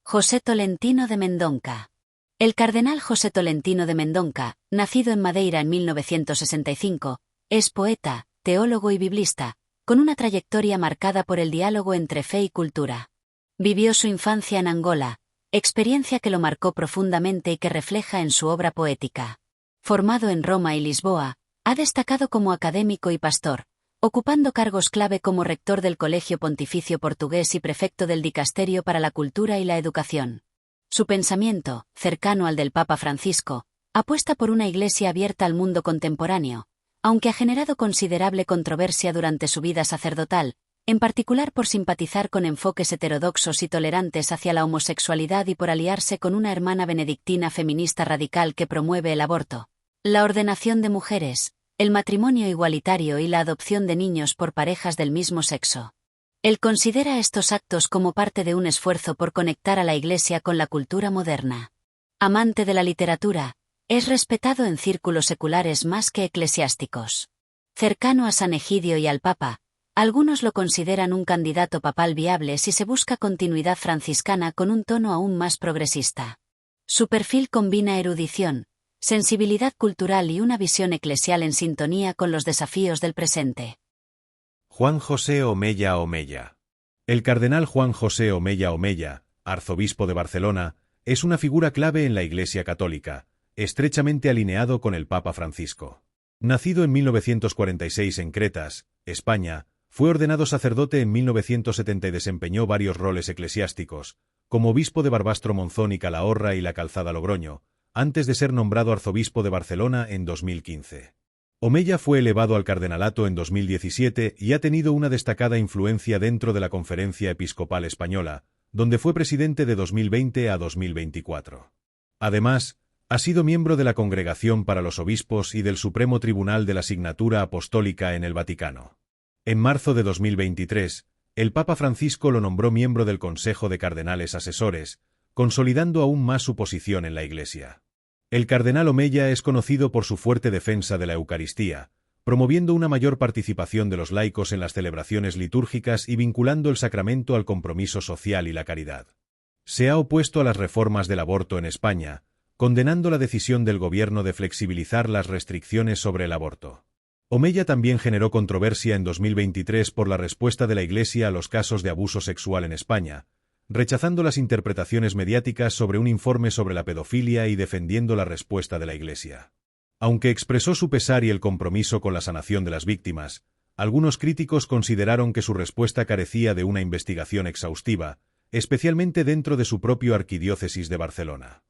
José Tolentino de Mendonca. El cardenal José Tolentino de Mendonca, nacido en Madeira en 1965, es poeta, teólogo y biblista, con una trayectoria marcada por el diálogo entre fe y cultura. Vivió su infancia en Angola, experiencia que lo marcó profundamente y que refleja en su obra poética. Formado en Roma y Lisboa, ha destacado como académico y pastor, ocupando cargos clave como rector del Colegio Pontificio Portugués y prefecto del Dicasterio para la Cultura y la Educación. Su pensamiento, cercano al del Papa Francisco, apuesta por una Iglesia abierta al mundo contemporáneo, aunque ha generado considerable controversia durante su vida sacerdotal, en particular por simpatizar con enfoques heterodoxos y tolerantes hacia la homosexualidad y por aliarse con una hermana benedictina feminista radical que promueve el aborto, la ordenación de mujeres, el matrimonio igualitario y la adopción de niños por parejas del mismo sexo. Él considera estos actos como parte de un esfuerzo por conectar a la Iglesia con la cultura moderna. Amante de la literatura, es respetado en círculos seculares más que eclesiásticos. Cercano a San Egidio y al Papa, algunos lo consideran un candidato papal viable si se busca continuidad franciscana con un tono aún más progresista. Su perfil combina erudición, sensibilidad cultural y una visión eclesial en sintonía con los desafíos del presente. Juan José Omella Omella. El cardenal Juan José Omella Omella, arzobispo de Barcelona, es una figura clave en la Iglesia católica, estrechamente alineado con el Papa Francisco. Nacido en 1946 en Cretas, España, fue ordenado sacerdote en 1970 y desempeñó varios roles eclesiásticos, como obispo de Barbastro Monzón y Calahorra y La Calzada Logroño, antes de ser nombrado arzobispo de Barcelona en 2015. Omella fue elevado al cardenalato en 2017 y ha tenido una destacada influencia dentro de la Conferencia Episcopal Española, donde fue presidente de 2020 a 2024. Además, ha sido miembro de la Congregación para los Obispos y del Supremo Tribunal de la Signatura Apostólica en el Vaticano. En marzo de 2023, el Papa Francisco lo nombró miembro del Consejo de Cardenales Asesores, consolidando aún más su posición en la Iglesia. El cardenal Omella es conocido por su fuerte defensa de la Eucaristía, promoviendo una mayor participación de los laicos en las celebraciones litúrgicas y vinculando el sacramento al compromiso social y la caridad. Se ha opuesto a las reformas del aborto en España, condenando la decisión del gobierno de flexibilizar las restricciones sobre el aborto. Omella también generó controversia en 2023 por la respuesta de la Iglesia a los casos de abuso sexual en España, rechazando las interpretaciones mediáticas sobre un informe sobre la pedofilia y defendiendo la respuesta de la Iglesia. Aunque expresó su pesar y el compromiso con la sanación de las víctimas, algunos críticos consideraron que su respuesta carecía de una investigación exhaustiva, especialmente dentro de su propio arquidiócesis de Barcelona.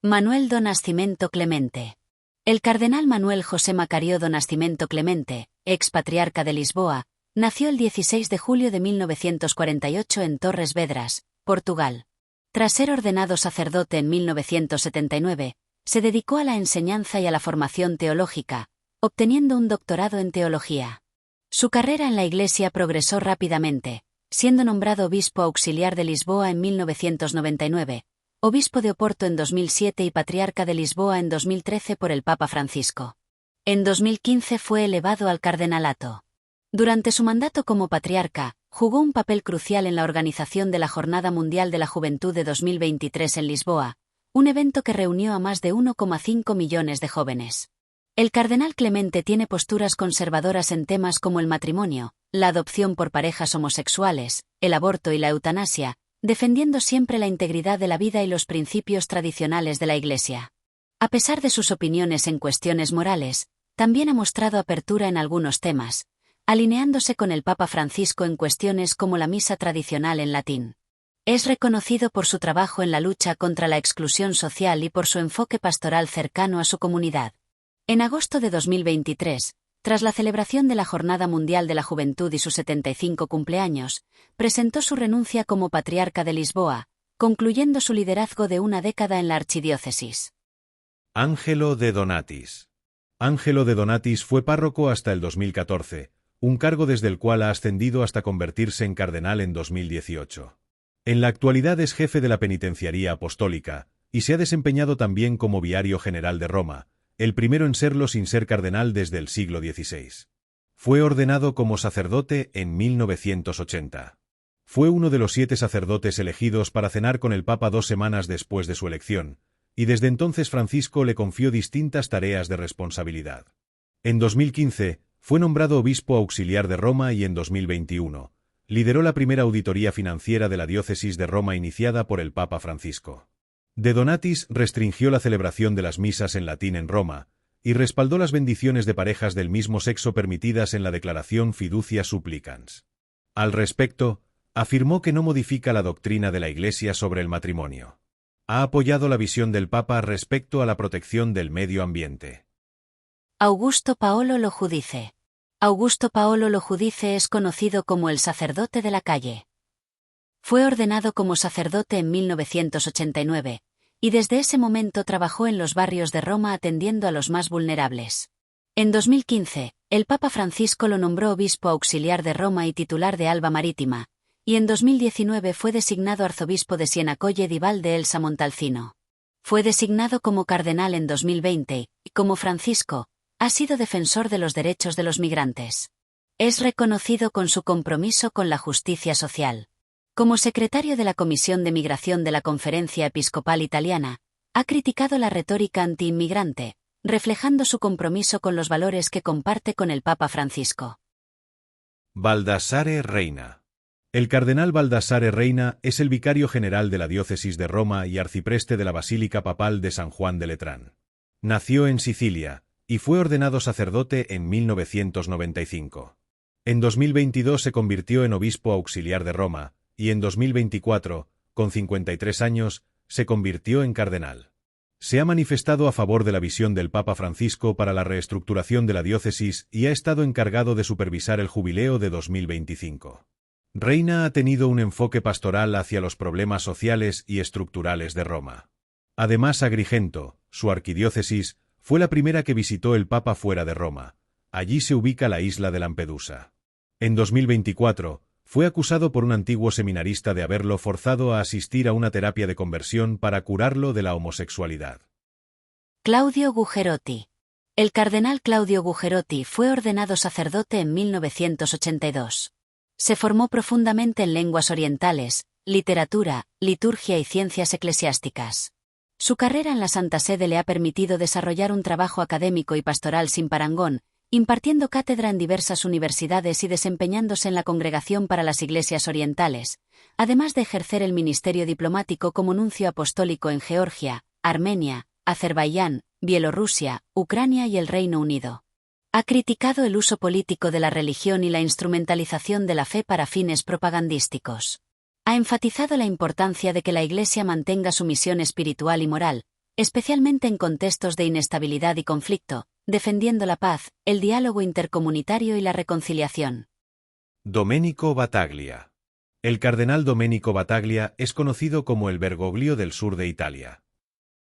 Manuel do Nascimento Clemente. El cardenal Manuel José Macario do Nascimento Clemente, ex patriarca de Lisboa, nació el 16 de julio de 1948 en Torres Vedras, Portugal. Tras ser ordenado sacerdote en 1979, se dedicó a la enseñanza y a la formación teológica, obteniendo un doctorado en teología. Su carrera en la Iglesia progresó rápidamente, siendo nombrado obispo auxiliar de Lisboa en 1999, obispo de Oporto en 2007 y patriarca de Lisboa en 2013 por el Papa Francisco. En 2015 fue elevado al cardenalato. Durante su mandato como patriarca, jugó un papel crucial en la organización de la Jornada Mundial de la Juventud de 2023 en Lisboa, un evento que reunió a más de 1,5 millones de jóvenes. El cardenal Clemente tiene posturas conservadoras en temas como el matrimonio, la adopción por parejas homosexuales, el aborto y la eutanasia, defendiendo siempre la integridad de la vida y los principios tradicionales de la Iglesia. A pesar de sus opiniones en cuestiones morales, también ha mostrado apertura en algunos temas, alineándose con el Papa Francisco en cuestiones como la misa tradicional en latín. Es reconocido por su trabajo en la lucha contra la exclusión social y por su enfoque pastoral cercano a su comunidad. En agosto de 2023, tras la celebración de la Jornada Mundial de la Juventud y su 75 cumpleaños, presentó su renuncia como patriarca de Lisboa, concluyendo su liderazgo de una década en la archidiócesis. Ángelo de Donatis. Ángelo de Donatis fue párroco hasta el 2014, un cargo desde el cual ha ascendido hasta convertirse en cardenal en 2018. En la actualidad es jefe de la Penitenciaría Apostólica, y se ha desempeñado también como vicario general de Roma, el primero en serlo sin ser cardenal desde el siglo XVI. Fue ordenado como sacerdote en 1980. Fue uno de los 7 sacerdotes elegidos para cenar con el Papa 2 semanas después de su elección, y desde entonces Francisco le confió distintas tareas de responsabilidad. En 2015, fue nombrado obispo auxiliar de Roma y en 2021, lideró la primera auditoría financiera de la diócesis de Roma iniciada por el Papa Francisco. De Donatis restringió la celebración de las misas en latín en Roma, y respaldó las bendiciones de parejas del mismo sexo permitidas en la declaración Fiducia Supplicans. Al respecto, afirmó que no modifica la doctrina de la Iglesia sobre el matrimonio. Ha apoyado la visión del Papa respecto a la protección del medio ambiente. Augusto Paolo Lo Giudice. Augusto Paolo Lo Giudice es conocido como el sacerdote de la calle. Fue ordenado como sacerdote en 1989, y desde ese momento trabajó en los barrios de Roma atendiendo a los más vulnerables. En 2015, el Papa Francisco lo nombró obispo auxiliar de Roma y titular de Alba Marítima, y en 2019 fue designado arzobispo de Siena Colle di Val de Elsa Montalcino. Fue designado como cardenal en 2020, y como Francisco, ha sido defensor de los derechos de los migrantes. Es reconocido con su compromiso con la justicia social. Como secretario de la Comisión de Migración de la Conferencia Episcopal Italiana, ha criticado la retórica anti-inmigrante, reflejando su compromiso con los valores que comparte con el Papa Francisco. Baldassare Reina. El cardenal Baldassare Reina es el vicario general de la diócesis de Roma y arcipreste de la Basílica Papal de San Juan de Letrán. Nació en Sicilia, y fue ordenado sacerdote en 1995. En 2022 se convirtió en obispo auxiliar de Roma, y en 2024, con 53 años, se convirtió en cardenal. Se ha manifestado a favor de la visión del Papa Francisco para la reestructuración de la diócesis y ha estado encargado de supervisar el jubileo de 2025. Reina ha tenido un enfoque pastoral hacia los problemas sociales y estructurales de Roma. Además, Agrigento, su arquidiócesis, fue la primera que visitó el Papa fuera de Roma. Allí se ubica la isla de Lampedusa. En 2024, fue acusado por un antiguo seminarista de haberlo forzado a asistir a una terapia de conversión para curarlo de la homosexualidad. Claudio Gugerotti. El cardenal Claudio Gugerotti fue ordenado sacerdote en 1982. Se formó profundamente en lenguas orientales, literatura, liturgia y ciencias eclesiásticas. Su carrera en la Santa Sede le ha permitido desarrollar un trabajo académico y pastoral sin parangón, impartiendo cátedra en diversas universidades y desempeñándose en la Congregación para las Iglesias Orientales, además de ejercer el ministerio diplomático como nuncio apostólico en Georgia, Armenia, Azerbaiyán, Bielorrusia, Ucrania y el Reino Unido. Ha criticado el uso político de la religión y la instrumentalización de la fe para fines propagandísticos. Ha enfatizado la importancia de que la Iglesia mantenga su misión espiritual y moral, especialmente en contextos de inestabilidad y conflicto, defendiendo la paz, el diálogo intercomunitario y la reconciliación. Domenico Battaglia. El cardenal Domenico Battaglia es conocido como el Bergoglio del sur de Italia.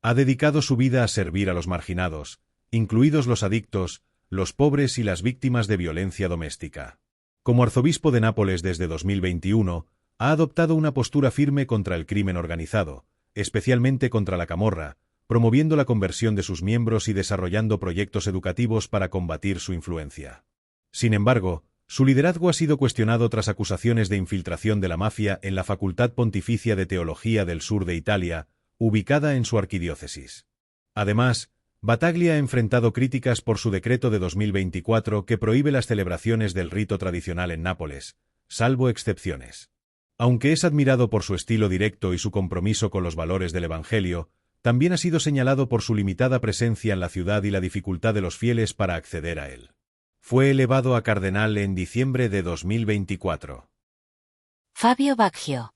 Ha dedicado su vida a servir a los marginados, incluidos los adictos, los pobres y las víctimas de violencia doméstica. Como arzobispo de Nápoles desde 2021, ha adoptado una postura firme contra el crimen organizado, especialmente contra la camorra, promoviendo la conversión de sus miembros y desarrollando proyectos educativos para combatir su influencia. Sin embargo, su liderazgo ha sido cuestionado tras acusaciones de infiltración de la mafia en la Facultad Pontificia de Teología del sur de Italia, ubicada en su arquidiócesis. Además, Battaglia ha enfrentado críticas por su decreto de 2024 que prohíbe las celebraciones del rito tradicional en Nápoles, salvo excepciones. Aunque es admirado por su estilo directo y su compromiso con los valores del Evangelio, también ha sido señalado por su limitada presencia en la ciudad y la dificultad de los fieles para acceder a él. Fue elevado a cardenal en diciembre de 2024. Fabio Baggio.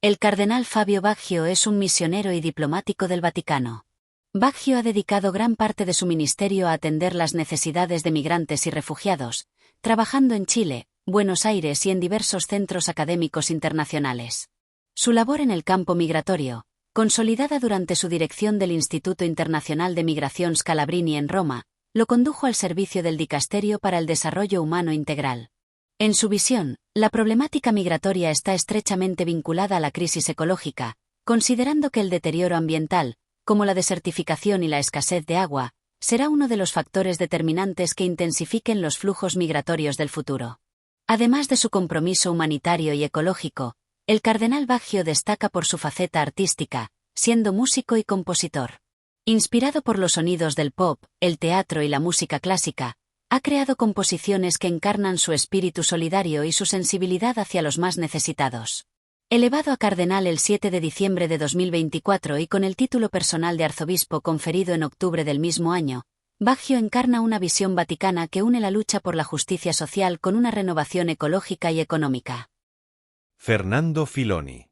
El cardenal Fabio Baggio es un misionero y diplomático del Vaticano. Baggio ha dedicado gran parte de su ministerio a atender las necesidades de migrantes y refugiados, trabajando en Chile, Buenos Aires y en diversos centros académicos internacionales. Su labor en el campo migratorio, consolidada durante su dirección del Instituto Internacional de Migración Scalabrini en Roma, lo condujo al servicio del Dicasterio para el Desarrollo Humano Integral. En su visión, la problemática migratoria está estrechamente vinculada a la crisis ecológica, considerando que el deterioro ambiental, como la desertificación y la escasez de agua, será uno de los factores determinantes que intensifiquen los flujos migratorios del futuro. Además de su compromiso humanitario y ecológico, el cardenal Baggio destaca por su faceta artística, siendo músico y compositor. Inspirado por los sonidos del pop, el teatro y la música clásica, ha creado composiciones que encarnan su espíritu solidario y su sensibilidad hacia los más necesitados. Elevado a cardenal el 7 de diciembre de 2024 y con el título personal de arzobispo conferido en octubre del mismo año, Baggio encarna una visión vaticana que une la lucha por la justicia social con una renovación ecológica y económica. Fernando Filoni.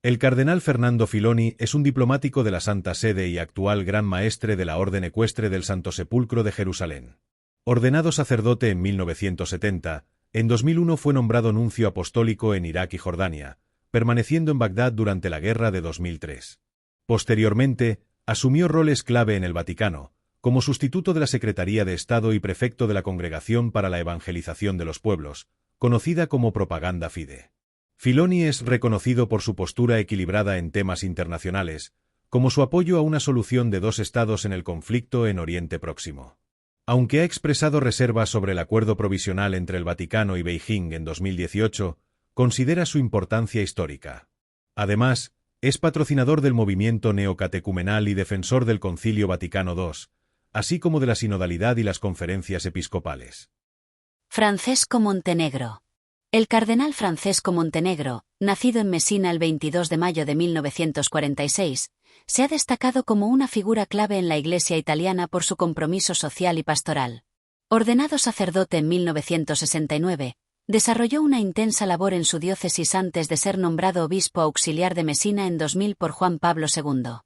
El cardenal Fernando Filoni es un diplomático de la Santa Sede y actual Gran Maestre de la Orden Ecuestre del Santo Sepulcro de Jerusalén. Ordenado sacerdote en 1970, en 2001 fue nombrado nuncio apostólico en Irak y Jordania, permaneciendo en Bagdad durante la Guerra de 2003. Posteriormente, asumió roles clave en el Vaticano, como sustituto de la Secretaría de Estado y prefecto de la Congregación para la Evangelización de los Pueblos, conocida como Propaganda Fide. Filoni es reconocido por su postura equilibrada en temas internacionales, como su apoyo a una solución de dos estados en el conflicto en Oriente Próximo. Aunque ha expresado reservas sobre el acuerdo provisional entre el Vaticano y Beijing en 2018, considera su importancia histórica. Además, es patrocinador del movimiento neocatecumenal y defensor del Concilio Vaticano II, así como de la sinodalidad y las conferencias episcopales. Francesco Montenegro. El cardenal Francesco Montenegro, nacido en Messina el 22 de mayo de 1946, se ha destacado como una figura clave en la Iglesia italiana por su compromiso social y pastoral. Ordenado sacerdote en 1969, desarrolló una intensa labor en su diócesis antes de ser nombrado obispo auxiliar de Messina en 2000 por Juan Pablo II.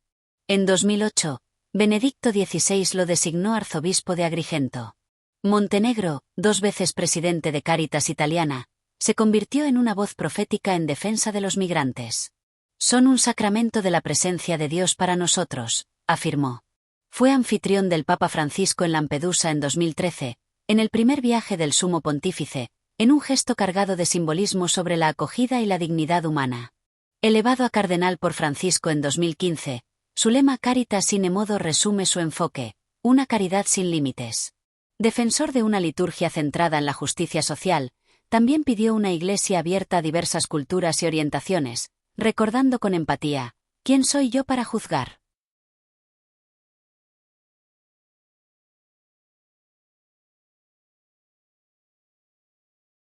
En 2008, Benedicto XVI lo designó arzobispo de Agrigento. Montenegro, 2 veces presidente de Cáritas Italiana, se convirtió en una voz profética en defensa de los migrantes. Son un sacramento de la presencia de Dios para nosotros, afirmó. Fue anfitrión del Papa Francisco en Lampedusa en 2013, en el primer viaje del Sumo Pontífice, en un gesto cargado de simbolismo sobre la acogida y la dignidad humana. Elevado a cardenal por Francisco en 2015, su lema Caritas sine modo resume su enfoque, una caridad sin límites. Defensor de una liturgia centrada en la justicia social, también pidió una iglesia abierta a diversas culturas y orientaciones, recordando con empatía, ¿quién soy yo para juzgar?